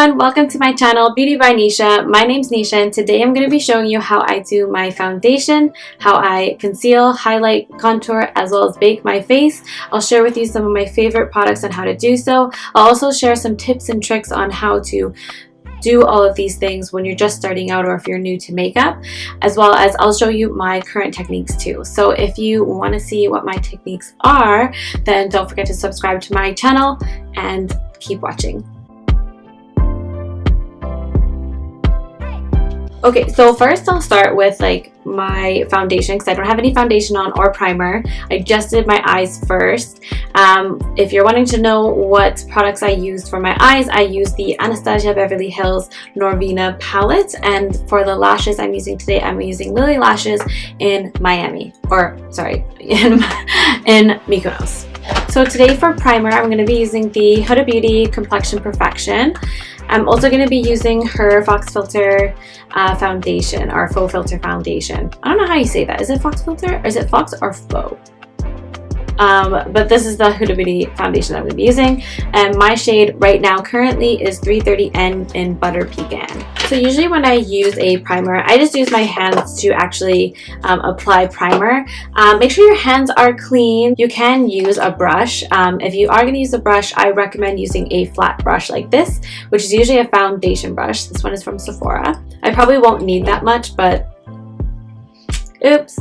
everyone, welcome to my channel Beauty by Nisha. My name's Nisha and today I'm going to be showing you how I do my foundation, how I conceal, highlight, contour, as well as bake my face. I'll share with you some of my favorite products on how to do so. I'll also share some tips and tricks on how to do all of these things when you're just starting out or if you're new to makeup, as well as I'll show you my current techniques too. So if you want to see what my techniques are, then don't forget to subscribe to my channel and keep watching. Okay, so first I'll start with like my foundation because I don't have any foundation on or primer. I just did my eyes first. If you're wanting to know what products I used for my eyes, I used the Anastasia Beverly Hills Norvina palette, and for the lashes I'm using today, I'm using Lily Lashes in Miami, or sorry, in Mykonos. So today for primer, I'm going to be using the Huda Beauty Complexion Perfection. I'm also going to be using her Faux Filter foundation, or Faux Filter foundation. I don't know how you say that. Is it Faux Filter? Or is it Faux or Faux? But this is the Huda Beauty foundation that I'm going to be using. And my shade right now currently is 330N in Butter Pecan. So usually when I use a primer, I just use my hands to actually apply primer. Make sure your hands are clean. You can use a brush. If you are going to use a brush, I recommend using a flat brush like this, which is usually a foundation brush. This one is from Sephora. I probably won't need that much, but oops.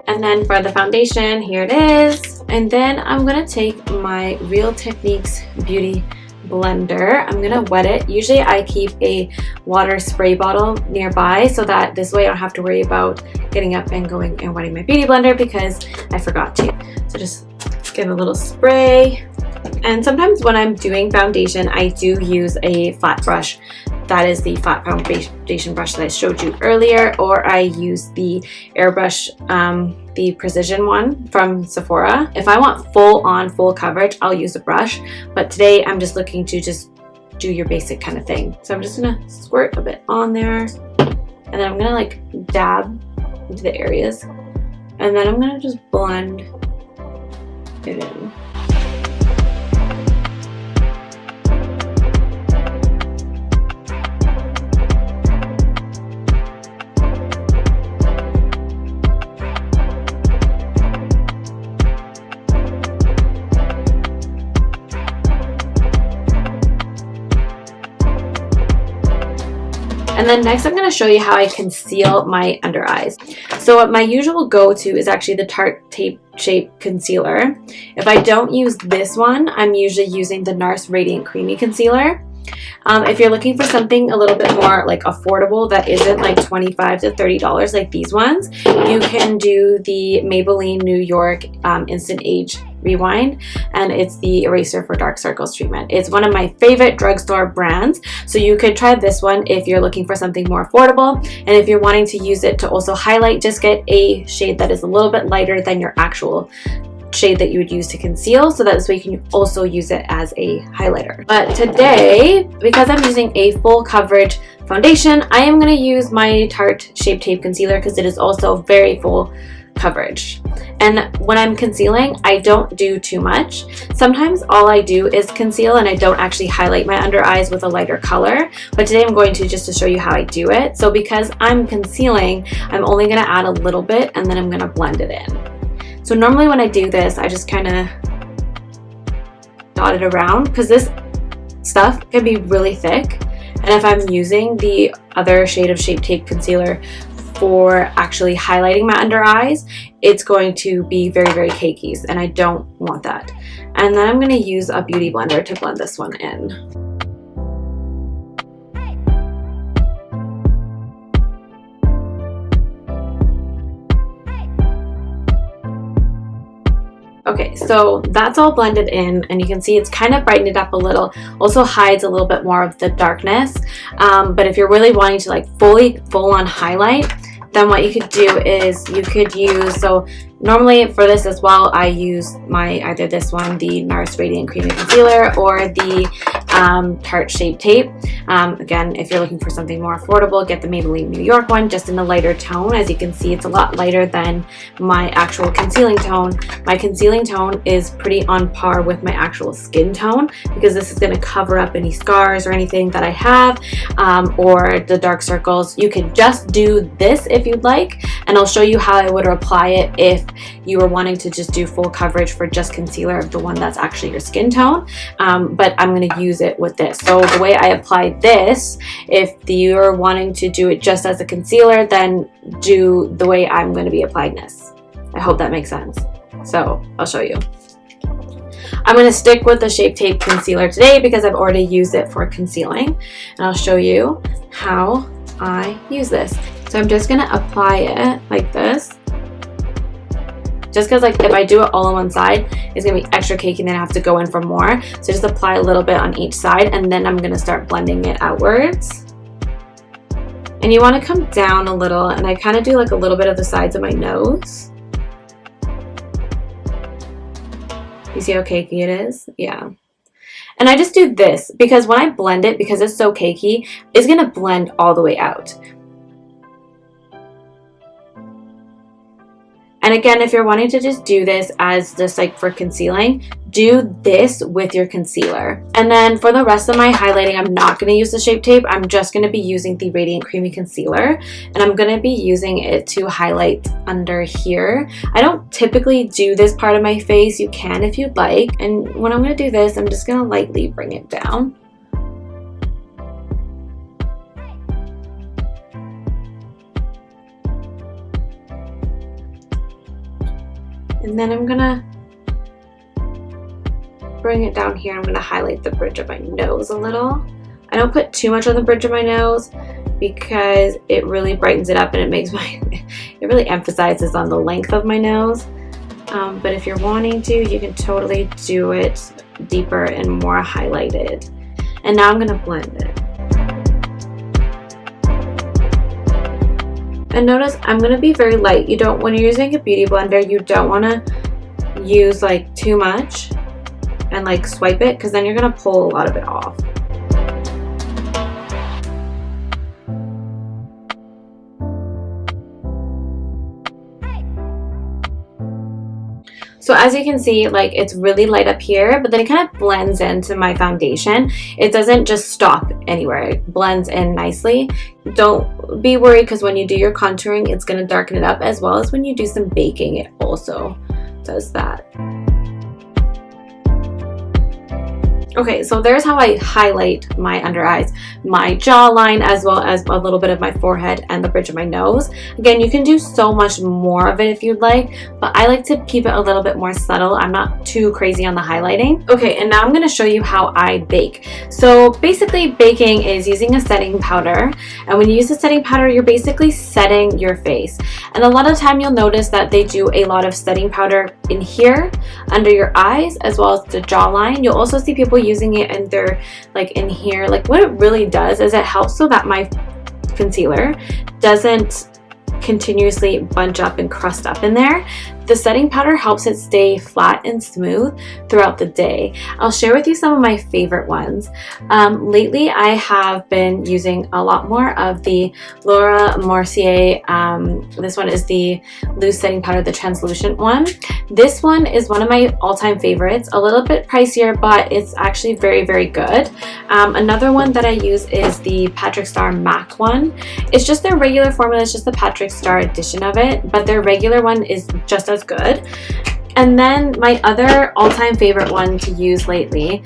And then for the foundation, here it is. And then I'm going to take my Real Techniques Beauty blender. I'm going to wet it. Usually I keep a water spray bottle nearby so that this way I don't have to worry about getting up and going and wetting my beauty blender because I forgot to. So just give a little spray. And sometimes when I'm doing foundation, I do use a flat brush. That is the flat foundation brush that I showed you earlier, or I use the airbrush, the precision one from Sephora. If I want full coverage, I'll use a brush, but today I'm just looking to just do your basic kind of thing. So I'm just gonna squirt a bit on there, and then I'm gonna like dab into the areas, and then I'm gonna just blend it in. And then next I'm going to show you how I conceal my under eyes. So my usual go-to is actually the Tarte Shape Concealer. If I don't use this one, I'm usually using the NARS Radiant Creamy Concealer. If you're looking for something a little bit more like affordable that isn't like $25 to $30 like these ones, you can do the Maybelline New York Instant Age Rewind, and it's the eraser for dark circles treatment. It's one of my favorite drugstore brands, so you could try this one if you're looking for something more affordable. And if you're wanting to use it to also highlight, just get a shade that is a little bit lighter than your actual shade that you would use to conceal, so that this way you can also use it as a highlighter. But today, because I'm using a full coverage foundation, I am going to use my Tarte Shape Tape Concealer because it is also very full coverage. And when I'm concealing, I don't do too much. Sometimes all I do is conceal and I don't actually highlight my under eyes with a lighter color, but today I'm going to just to show you how I do it. So because I'm concealing, I'm only going to add a little bit and then I'm going to blend it in. So normally when I do this, I just kind of dot it around because this stuff can be really thick. And if I'm using the other shade of Shape Tape Concealer for actually highlighting my under eyes, it's going to be very, very cakey, and I don't want that. And then I'm going to use a beauty blender to blend this one in. Okay, so that's all blended in, and you can see it's kind of brightened it up a little. Also hides a little bit more of the darkness. But if you're really wanting to like full on highlight, then what you could do is you could use, so normally for this as well, I use either this one, the NARS Radiant Creamy Concealer, or the Tarte Shape Tape. Again, if you're looking for something more affordable, get the Maybelline New York one, just in a lighter tone. As you can see, it's a lot lighter than my actual concealing tone. My concealing tone is pretty on par with my actual skin tone, because this is going to cover up any scars or anything that I have, or the dark circles. You can just do this if you'd like, and I'll show you how I would apply it if you were wanting to just do full coverage for just concealer of the one that's actually your skin tone. But I'm going to use it with this. So the way I apply this, if you're wanting to do it just as a concealer, then do the way I'm going to be applying this. I hope that makes sense. So I'll show you. I'm going to stick with the Shape Tape Concealer today because I've already used it for concealing, and I'll show you how I use this. So I'm just going to apply it like this, just because like if I do it all on one side, it's going to be extra cakey and then I have to go in for more. So just apply a little bit on each side, and then I'm going to start blending it outwards. And you want to come down a little, and I kind of do like a little bit of the sides of my nose. You see how cakey it is? Yeah. And I just do this because when I blend it, because it's so cakey, it's going to blend all the way out. And again, if you're wanting to just do this as just like for concealing, do this with your concealer. And then for the rest of my highlighting, I'm not going to use the Shape Tape. I'm just going to be using the Radiant Creamy Concealer, and I'm going to be using it to highlight under here. I don't typically do this part of my face. You can if you'd like. And when I'm going to do this, I'm just going to lightly bring it down. And then I'm gonna bring it down here. I'm gonna highlight the bridge of my nose a little. I don't put too much on the bridge of my nose because it really brightens it up and it makes it really emphasizes on the length of my nose. But if you're wanting to, you can totally do it deeper and more highlighted. And now I'm gonna blend it. And notice I'm going to be very light. You don't, when you're using a beauty blender, you don't want to use like too much and like swipe it, because then you're going to pull a lot of it off. So as you can see, like it's really light up here, but then it kind of blends into my foundation. It doesn't just stop anywhere. It blends in nicely. Don't be worried, because when you do your contouring, it's going to darken it up, as well as when you do some baking, it also does that. Okay, so there's how I highlight my under eyes, my jawline, as well as a little bit of my forehead and the bridge of my nose. Again, you can do so much more of it if you'd like, but I like to keep it a little bit more subtle. I'm not too crazy on the highlighting. Okay, and now I'm going to show you how I bake. So basically, baking is using a setting powder, and when you use a setting powder, you're basically setting your face. And a lot of time you'll notice that they do a lot of setting powder in here, under your eyes, as well as the jawline. You'll also see people using it in their, like in here. Like what it really does is it helps so that my concealer doesn't continuously bunch up and crust up in there. The setting powder helps it stay flat and smooth throughout the day. I'll share with you some of my favorite ones. Lately, I have been using a lot more of the Laura Mercier. This one is the loose setting powder, the translucent one. This one is one of my all-time favorites. A little bit pricier, but it's actually very, very good. Another one that I use is the Patrick Star MAC one. It's just their regular formula. It's just the Patrick Star edition of it, but their regular one is just as good. And then my other all-time favorite one to use lately,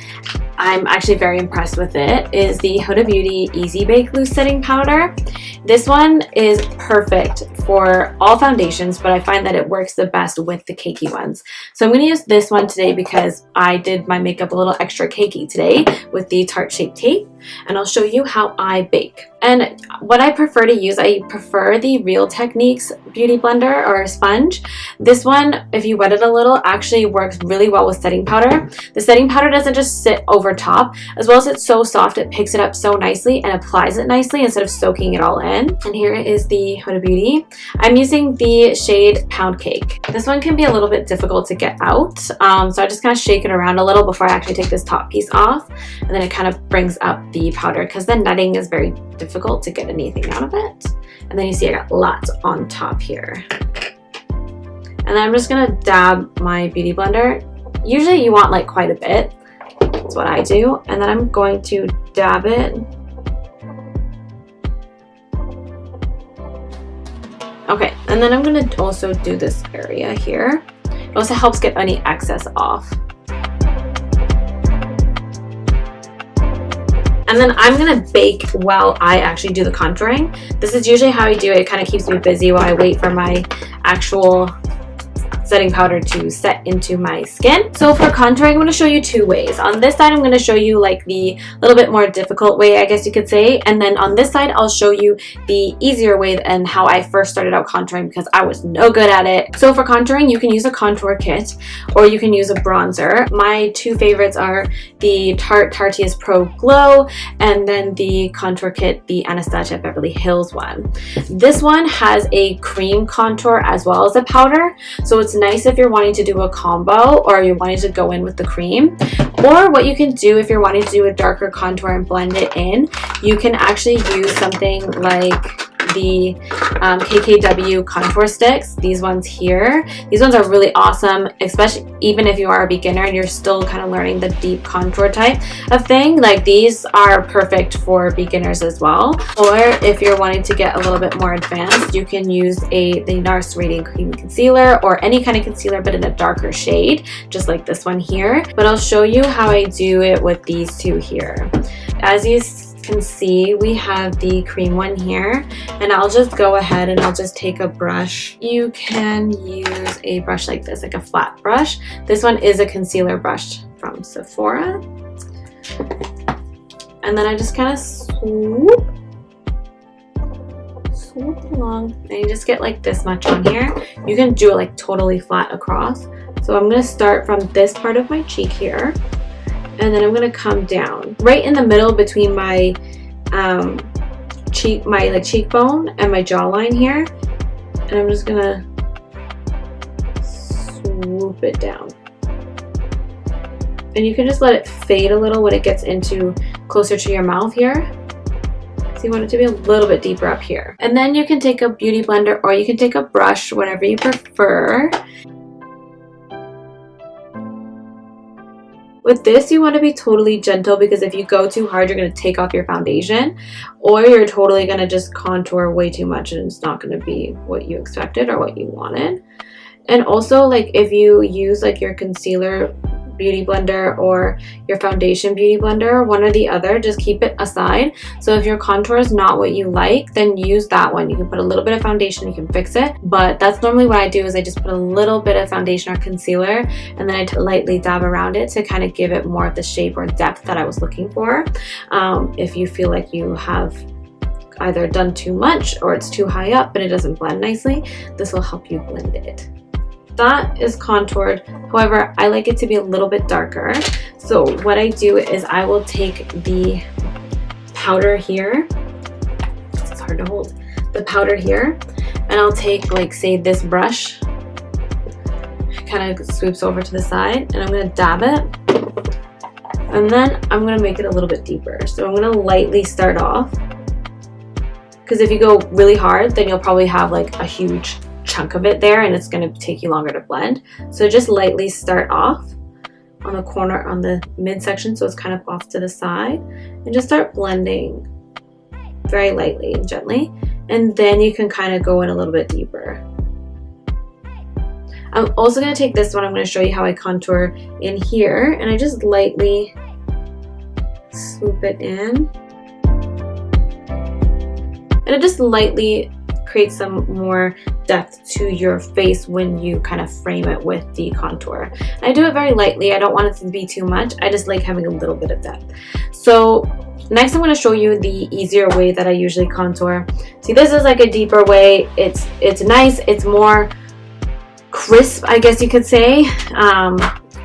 I'm actually very impressed with it, is the Huda Beauty Easy Bake Loose Setting Powder. This one is perfect for all foundations, but I find that it works the best with the cakey ones. So I'm going to use this one today because I did my makeup a little extra cakey today with the Tarte Shape Tape. and I'll show you how I bake. And what I prefer to use, I prefer the Real Techniques beauty blender or sponge. This one, if you wet it a little, actually works really well with setting powder. The setting powder doesn't just sit over top, as well as it's so soft, it picks it up so nicely and applies it nicely instead of soaking it all in. And here is the Huda Beauty. I'm using the shade Pound Cake. This one can be a little bit difficult to get out, so I just kind of shake it around a little before I actually take this top piece off, and then it kind of brings up the powder because the netting is very difficult to get anything out of it. And then you see I got lots on top here. And then I'm just gonna dab my beauty blender. Usually you want like quite a bit. That's what I do. And then I'm going to dab it. Okay, and then I'm gonna also do this area here. It also helps get any excess off. And then I'm gonna bake while I actually do the contouring. This is usually how I do it. It kind of keeps me busy while I wait for my actual setting powder to set into my skin. So for contouring, I'm going to show you two ways. On this side, I'm going to show you like the little bit more difficult way, I guess you could say. And then on this side, I'll show you the easier way and how I first started out contouring because I was no good at it. So for contouring, you can use a contour kit or you can use a bronzer. My two favorites are the Tarteist Pro Glow and then the contour kit, the Anastasia Beverly Hills one. This one has a cream contour as well as a powder. So it's nice if you're wanting to do a combo or you're wanting to go in with the cream. Or what you can do if you're wanting to do a darker contour and blend it in, you can actually use something like the KKW contour sticks, these ones here. These ones are really awesome, especially even if you are a beginner and you're still kind of learning the deep contour type of thing. Like these are perfect for beginners as well. Or if you're wanting to get a little bit more advanced, you can use the NARS Radiant Cream Concealer or any kind of concealer but in a darker shade, just like this one here. But I'll show you how I do it with these two here. As you can see, we have the cream one here, and I'll just go ahead and I'll just take a brush. You can use a brush like this, like a flat brush. This one is a concealer brush from Sephora. And then I just kind of swoop along, and you just get like this much on here. You can do it like totally flat across. So I'm going to start from this part of my cheek here, and then I'm going to come down right in the middle between my cheekbone and my jawline here, and I'm just going to swoop it down. And you can just let it fade a little when it gets into closer to your mouth here. So you want it to be a little bit deeper up here. And then you can take a beauty blender or you can take a brush, whatever you prefer. With this, you want to be totally gentle because if you go too hard, you're going to take off your foundation, or you're totally going to just contour way too much and it's not going to be what you expected or what you wanted. And also, like if you use like your concealer beauty blender or your foundation beauty blender, one or the other, just keep it aside. So if your contour is not what you like, then use that one. You can put a little bit of foundation, you can fix it, but that's normally what I do is I just put a little bit of foundation or concealer and then I lightly dab around it to kind of give it more of the shape or depth that I was looking for. If you feel like you have either done too much or it's too high up and it doesn't blend nicely, this will help you blend it. That is contoured. However, I like it to be a little bit darker. So what I do is I will take the powder here. It's hard to hold. The powder here, and I'll take like say this brush. It kind of swoops over to the side, and I'm gonna dab it, and then I'm gonna make it a little bit deeper. So I'm gonna lightly start off, because if you go really hard, then you'll probably have like a huge chunk of it there and it's going to take you longer to blend. So just lightly start off on the corner, on the midsection, so it's kind of off to the side, and just start blending very lightly and gently, and then you can kind of go in a little bit deeper. I'm also going to take this one, I'm going to show you how I contour in here, and I just lightly swoop it in, and it just lightly creates some more depth to your face when you kind of frame it with the contour. And I do it very lightly. I don't want it to be too much. I just like having a little bit of depth. So Next, I'm going to show you the easier way that I usually contour. See, this is like a deeper way. It's nice. It's more crisp, I guess you could say.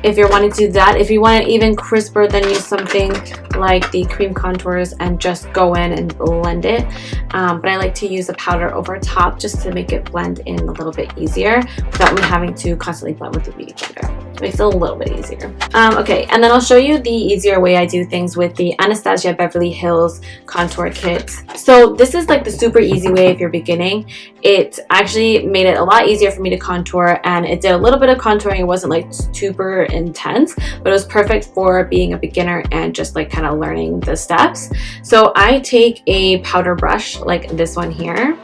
If you're wanting to do that, if you want it even crisper, then use something like the cream contours and just go in and blend it. But I like to use a powder over top just to make it blend in a little bit easier without me having to constantly blend with the beauty blender. It makes it a little bit easier. Okay, and then I'll show you the easier way I do things with the Anastasia Beverly Hills contour kit. So this is like the super easy way if you're beginning. It actually made it a lot easier for me to contour, and it did a little bit of contouring. It wasn't like super intense, but it was perfect for being a beginner and just like kind of learning the steps. So I take a powder brush like this one here,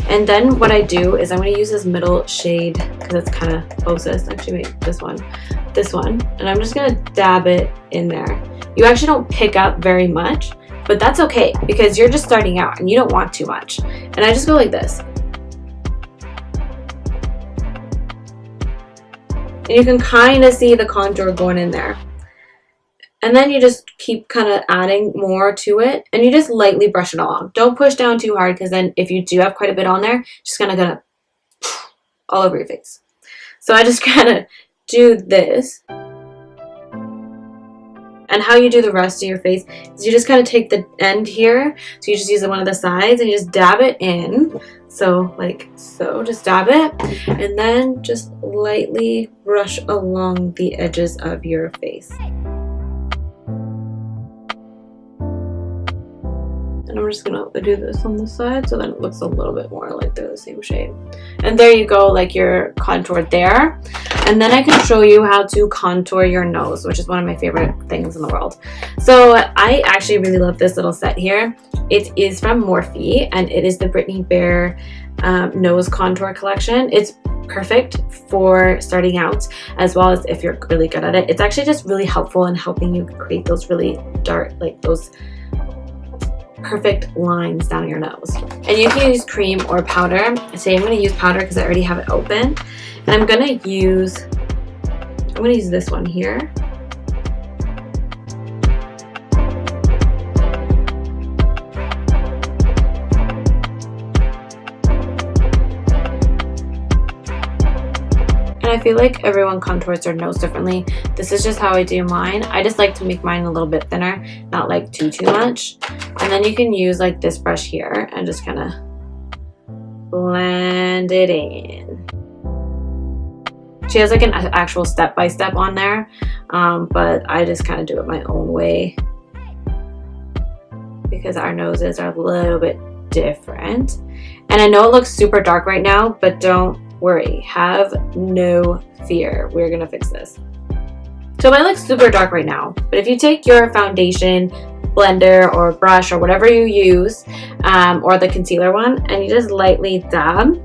and then what I do is I'm going to use this middle shade because it's kind of closest. Actually, wait, this one, and I'm just going to dab it in there. You actually don't pick up very much, but that's okay because you're just starting out and you don't want too much. And I just go like this. And you can kind of see the contour going in there. And then you just keep kind of adding more to it, and you just lightly brush it along. Don't push down too hard, because then if you do have quite a bit on there, it's just gonna all over your face. So I just kind of do this. And how you do the rest of your face is you just kind of take the end here. So you just use one of the sides and you just dab it in. So like so, just dab it, and then just lightly brush along the edges of your face. And I'm just gonna do this on the side so then it looks a little bit more like they're the same shade. And there you go, like you're contoured there. And then I can show you how to contour your nose, which is one of my favorite things in the world. So I actually really love this little set here. It is from Morphe, and it is the Brittany Bare nose contour collection. It's perfect for starting out as well as if you're really good at it. It's actually just really helpful in helping you create those really dark, like those perfect lines down your nose. And you can use cream or powder. Today I'm going to use powder because I already have it open. And I'm going to use this one here. And I feel like everyone contours their nose differently. This is just how I do mine. I just like to make mine a little bit thinner, not like too much. And then you can use like this brush here and just kind of blend it in. She has like an actual step-by-step on there, but I just kind of do it my own way because our noses are a little bit different. And I know it looks super dark right now, but don't worry, have no fear. We're gonna fix this. So mine looks super dark right now, but if you take your foundation blender or brush or whatever you use, or the concealer one, and you just lightly dab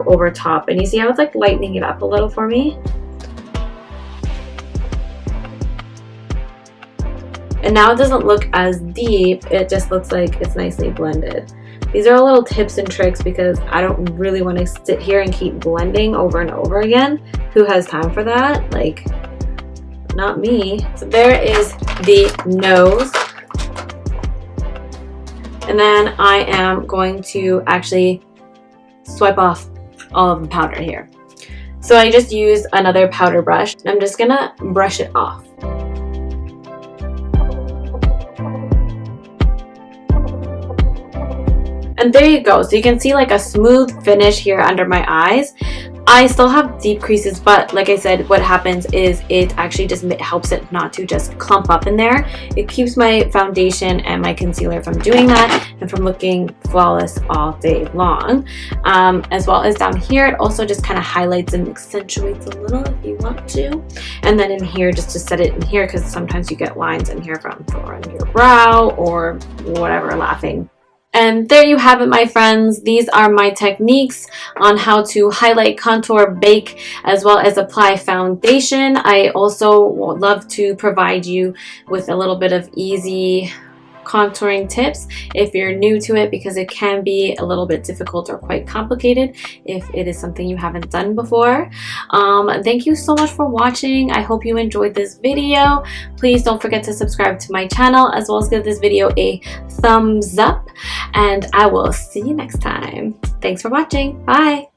over top, and you see how it's like lightening it up a little for me. And now it doesn't look as deep, it just looks like it's nicely blended. These are all little tips and tricks because I don't really want to sit here and keep blending over and over again. Who has time for that? Like, not me. So there is the nose. And then I am going to actually swipe off all of the powder here. So I just used another powder brush, and I'm just gonna brush it off. And there you go. So you can see like a smooth finish here under my eyes. I still have deep creases, but like I said, what happens is it actually just helps it not to just clump up in there. It keeps my foundation and my concealer from doing that and from looking flawless all day long. As well as down here, it also just kind of highlights and accentuates a little if you want to. And then in here, just to set it in here, because sometimes you get lines in here from on your brow or whatever, laughing. And there you have it, my friends. These are my techniques on how to highlight, contour, bake, as well as apply foundation. I also would love to provide you with a little bit of easy contouring tips if you're new to it, because it can be a little bit difficult or quite complicated if it is something you haven't done before. Thank you so much for watching. I hope you enjoyed this video. Please don't forget to subscribe to my channel, as well as give this video a thumbs up, and I will see you next time. Thanks for watching. Bye.